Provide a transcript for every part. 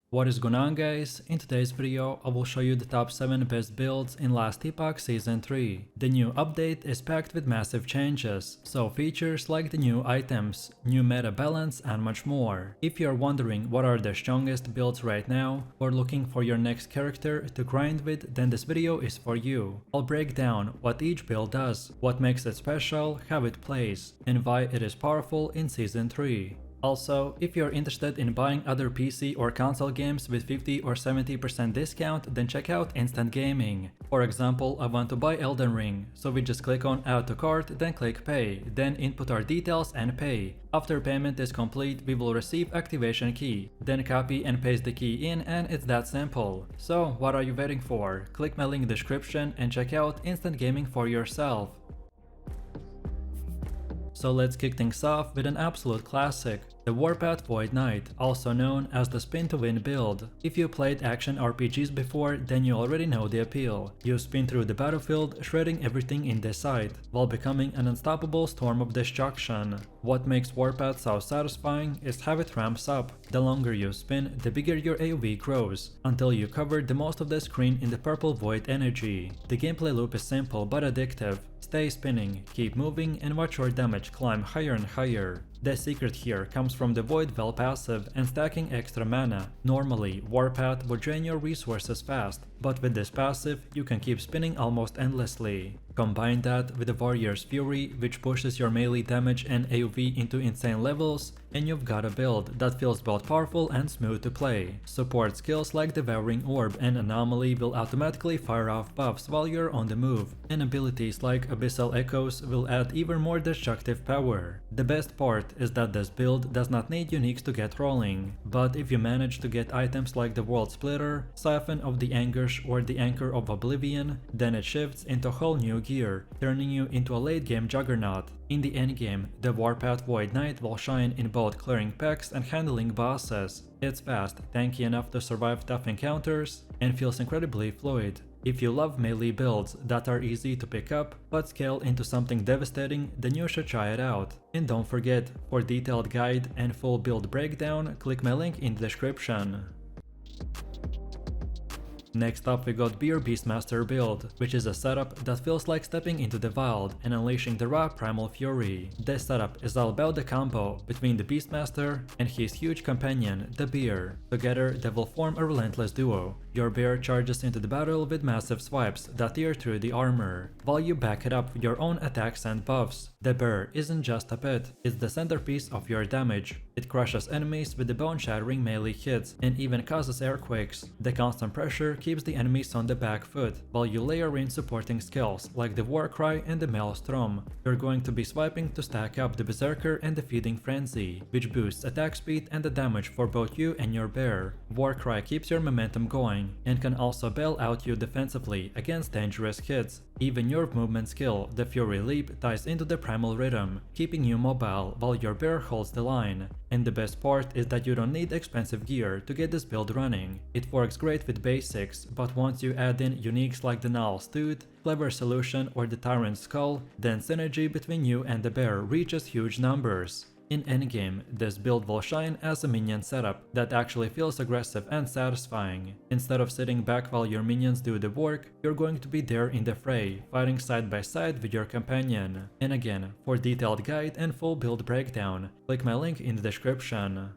What is going on, guys? In today's video I will show you the top 7 best builds in Last Epoch Season 3. The new update is packed with massive changes, so features like the new items, new meta balance and much more. If you are wondering what are the strongest builds right now, or looking for your next character to grind with, then this video is for you. I'll break down what each build does, what makes it special, how it plays, and why it is powerful in Season 3. Also, if you're interested in buying other PC or console games with 50 or 70% discount, then check out Instant Gaming. For example, I want to buy Elden Ring, so we just click on Add to Cart, then click Pay, then input our details and pay. After payment is complete, we will receive activation key, then copy and paste the key in, and it's that simple. So what are you waiting for? Click my link in the description and check out Instant Gaming for yourself. So let's kick things off with an absolute classic, the Warpath Void Knight, also known as the spin to win build. If you played action RPGs before, then you already know the appeal. You spin through the battlefield, shredding everything in their sight, while becoming an unstoppable storm of destruction. What makes Warpath so satisfying is how it ramps up. The longer you spin, the bigger your AoE grows, until you cover the most of the screen in the purple void energy. The gameplay loop is simple but addictive. Stay spinning, keep moving, and watch your damage climb higher and higher. The secret here comes from the Void Well passive and stacking extra mana. Normally, Warpath would drain your resources fast, but with this passive, you can keep spinning almost endlessly. Combine that with the Warrior's Fury, which pushes your melee damage and AoE into insane levels, and you've got a build that feels both powerful and smooth to play. Support skills like Devouring Orb and Anomaly will automatically fire off buffs while you're on the move, and abilities like Abyssal Echoes will add even more destructive power. The best part is that this build does not need uniques to get rolling, but if you manage to get items like the World Splitter, Siphon of the Anguish or the Anchor of Oblivion, then it shifts into a whole new gear, turning you into a late game juggernaut. In the endgame, the Warpath Void Knight will shine in both clearing packs and handling bosses. It's fast, tanky enough to survive tough encounters, and feels incredibly fluid. If you love melee builds that are easy to pick up but scale into something devastating, then you should try it out. And don't forget, for detailed guide and full build breakdown, click my link in the description. Next up we got Beer Beastmaster build, which is a setup that feels like stepping into the wild and unleashing the raw primal fury. This setup is all about the combo between the Beastmaster and his huge companion, the Bear. Together they will form a relentless duo. Your bear charges into the battle with massive swipes that tear through the armor, while you back it up with your own attacks and buffs. The bear isn't just a pet, it's the centerpiece of your damage. It crushes enemies with the bone-shattering melee hits and even causes earthquakes. The constant pressure keeps the enemies on the back foot, while you layer in supporting skills like the Warcry and the Maelstrom. You're going to be swiping to stack up the Berserker and the Feeding Frenzy, which boosts attack speed and the damage for both you and your bear. Warcry keeps your momentum going, and can also bail out you defensively against dangerous hits. Even your movement skill, the Fury Leap, ties into the primal rhythm, keeping you mobile while your bear holds the line. And the best part is that you don't need expensive gear to get this build running. It works great with basics, but once you add in uniques like the Gnawl's Tooth, Clever Solution or the Tyrant's Skull, then synergy between you and the bear reaches huge numbers. In endgame, this build will shine as a minion setup that actually feels aggressive and satisfying. Instead of sitting back while your minions do the work, you're going to be there in the fray, fighting side by side with your companion. And again, for detailed guide and full build breakdown, click my link in the description.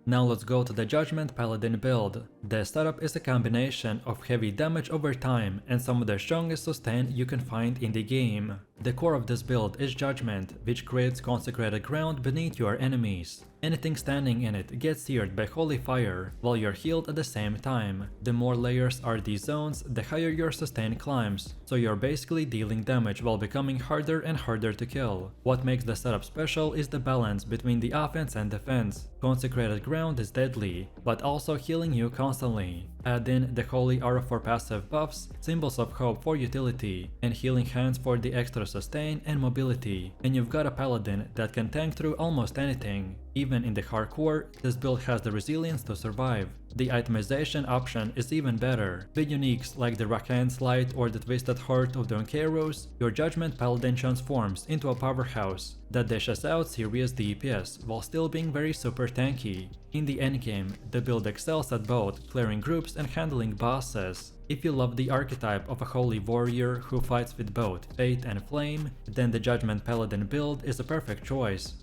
Now let's go to the Judgement Paladin build. The setup is a combination of heavy damage over time and some of the strongest sustain you can find in the game. The core of this build is Judgement, which creates consecrated ground beneath your enemies. Anything standing in it gets seared by holy fire, while you're healed at the same time. The more layers are these zones, the higher your sustain climbs, so you're basically dealing damage while becoming harder and harder to kill. What makes the setup special is the balance between the offense and defense. Consecrated ground is deadly, but also healing you constantly. Add in the Holy Aura for passive buffs, Symbols of Hope for utility, and Healing Hands for the extra sustain and mobility, and you've got a paladin that can tank through almost anything. even in the hardcore, this build has the resilience to survive. The itemization option is even better. With uniques like the Rakan Slide or the Twisted Heart of the Onkeros, your Judgement paladin transforms into a powerhouse that dishes out serious DPS while still being very super tanky. In the endgame, the build excels at both clearing groups and handling bosses. If you love the archetype of a holy warrior who fights with both Fate and Flame, then the Judgement paladin build is a perfect choice.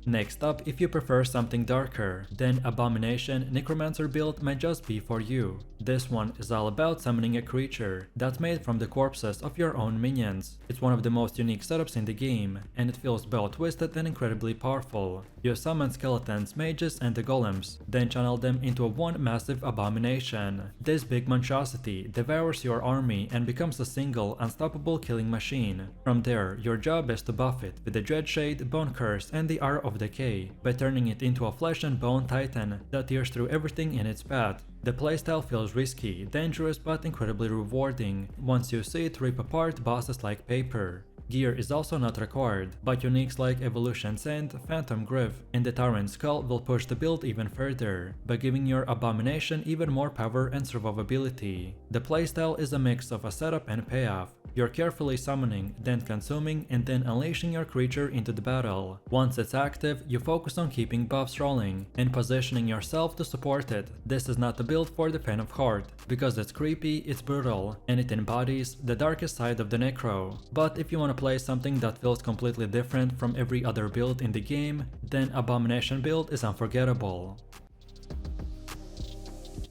Next up, if you prefer something darker, then Abomination necromancer build might just be for you. This one is all about summoning a creature that's made from the corpses of your own minions. It's one of the most unique setups in the game, and it feels both twisted and incredibly powerful. You summon skeletons, mages, and the golems, then channel them into one massive abomination. This big monstrosity devours your army and becomes a single, unstoppable killing machine. From there, your job is to buff it with the Dreadshade, Bone Curse, and the Hour of Decay, by turning it into a flesh and bone titan that tears through everything in its path. The playstyle feels risky, dangerous, but incredibly rewarding once you see it rip apart bosses like paper. Gear is also not required, but uniques like Evolution Sand, Phantom Griff, and the Tyrant Skull will push the build even further, by giving your Abomination even more power and survivability. The playstyle is a mix of a setup and payoff. You're carefully summoning, then consuming, and then unleashing your creature into the battle. Once it's active, you focus on keeping buffs rolling, and positioning yourself to support it. This is not a build for the faint of heart, because it's creepy, it's brutal, and it embodies the darkest side of the Necro. But if you want to play something that feels completely different from every other build in the game, then Abomination build is unforgettable.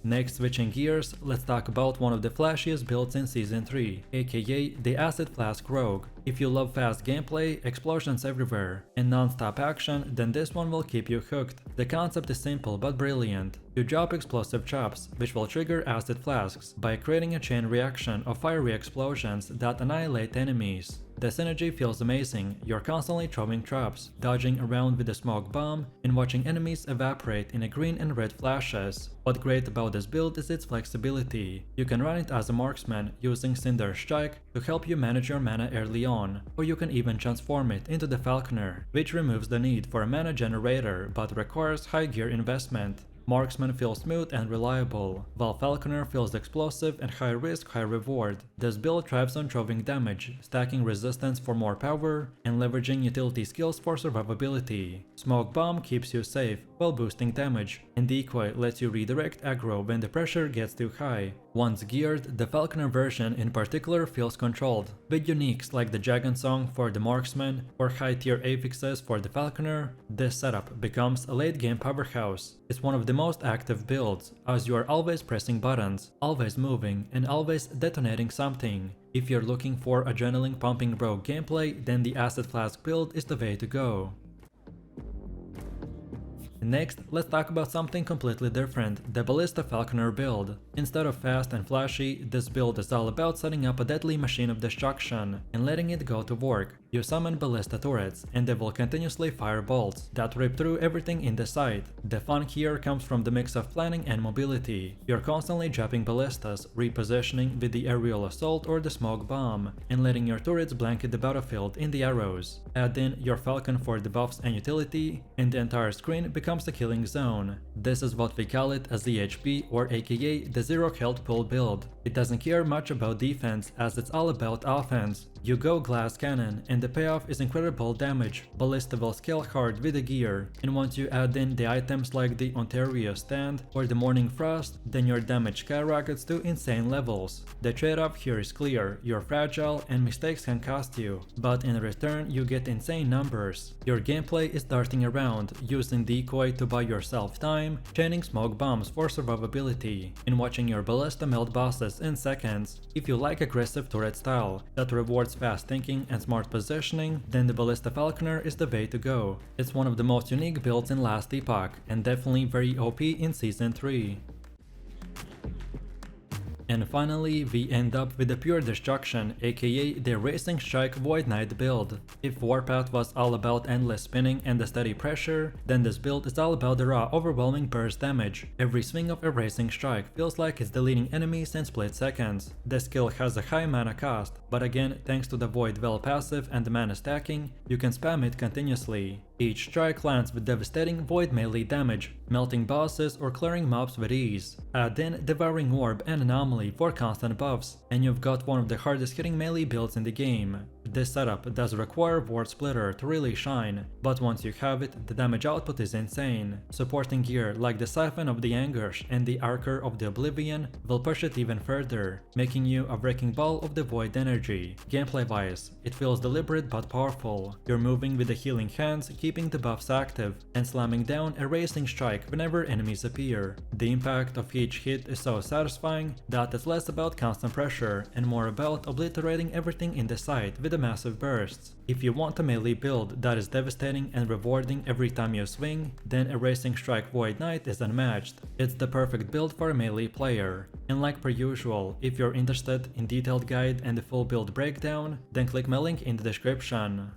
Next, switching gears, let's talk about one of the flashiest builds in Season 3, aka the Acid Flask Rogue. If you love fast gameplay, explosions everywhere, and non-stop action, then this one will keep you hooked. The concept is simple but brilliant. You drop explosive chops, which will trigger acid flasks, by creating a chain reaction of fiery explosions that annihilate enemies. The synergy feels amazing. You're constantly throwing traps, dodging around with a smoke bomb, and watching enemies evaporate in a green and red flashes. What's great about this build is its flexibility. You can run it as a marksman using Cinder Strike to help you manage your mana early on, or you can even transform it into the falconer, which removes the need for a mana generator but requires high gear investment. Marksman feels smooth and reliable, while Falconer feels explosive and high risk, high reward. This build thrives on throwing damage, stacking resistance for more power, and leveraging utility skills for survivability. Smoke Bomb keeps you safe while boosting damage, and Decoy lets you redirect aggro when the pressure gets too high. Once geared, the Falconer version in particular feels controlled, with uniques like the Dragon Song for the Marksman or high tier affixes for the Falconer. This setup becomes a late game powerhouse. It's one of the most active builds, as you are always pressing buttons, always moving, and always detonating something. If you're looking for adrenaline pumping rogue gameplay, then the Acid Flask build is the way to go. Next, let's talk about something completely different, the Ballista Falconer build. Instead of fast and flashy, this build is all about setting up a deadly machine of destruction and letting it go to work. You summon Ballista turrets, and they will continuously fire bolts that rip through everything in the sight. The fun here comes from the mix of planning and mobility. You're constantly dropping ballistas, repositioning with the aerial assault or the smoke bomb, and letting your turrets blanket the battlefield in the arrows. Add in your falcon for the buffs and utility, and the entire screen becomes the killing zone. This is what we call it as the HP, or aka the zero health pool build. It doesn't care much about defense, as it's all about offense. You go glass cannon, and the payoff is incredible damage. Ballista will scale hard with the gear, and once you add in the items like the Ontario Stand or the Morning Frost, then your damage skyrockets to insane levels. The trade-off here is clear: you're fragile and mistakes can cost you, but in return you get insane numbers. Your gameplay is darting around, using decoy to buy yourself time, chaining smoke bombs for survivability, and watching your ballista melt bosses in seconds. If you like aggressive turret style that rewards fast thinking and smart positioning, then the Ballista Falconer is the way to go. It's one of the most unique builds in Last Epoch, and definitely very OP in Season 3. And finally, we end up with the pure destruction, aka the Racing Strike Void Knight build. If Warpath was all about endless spinning and the steady pressure, then this build is all about the raw overwhelming burst damage. Every swing of a Racing Strike feels like it's deleting enemies in split seconds. The skill has a high mana cost, but again, thanks to the Void Well passive and the mana stacking, you can spam it continuously. Each strike lands with devastating void melee damage, melting bosses or clearing mobs with ease. Add in Devouring Orb and Anomaly for constant buffs, and you've got one of the hardest hitting melee builds in the game. This setup does require Ward Splitter to really shine, but once you have it, the damage output is insane. Supporting gear like the Siphon of the Anguish and the Archer of the Oblivion will push it even further, making you a wrecking ball of the void energy. Gameplay wise, it feels deliberate but powerful. You're moving with the healing hands, keeping the buffs active, and slamming down a Racing Strike whenever enemies appear. The impact of each hit is so satisfying that it's less about constant pressure and more about obliterating everything in the sight with the massive bursts. If you want a melee build that is devastating and rewarding every time you swing, then a Racing Strike Void Knight is unmatched. It's the perfect build for a melee player. And like per usual, if you're interested in detailed guide and the full build breakdown, then click my link in the description.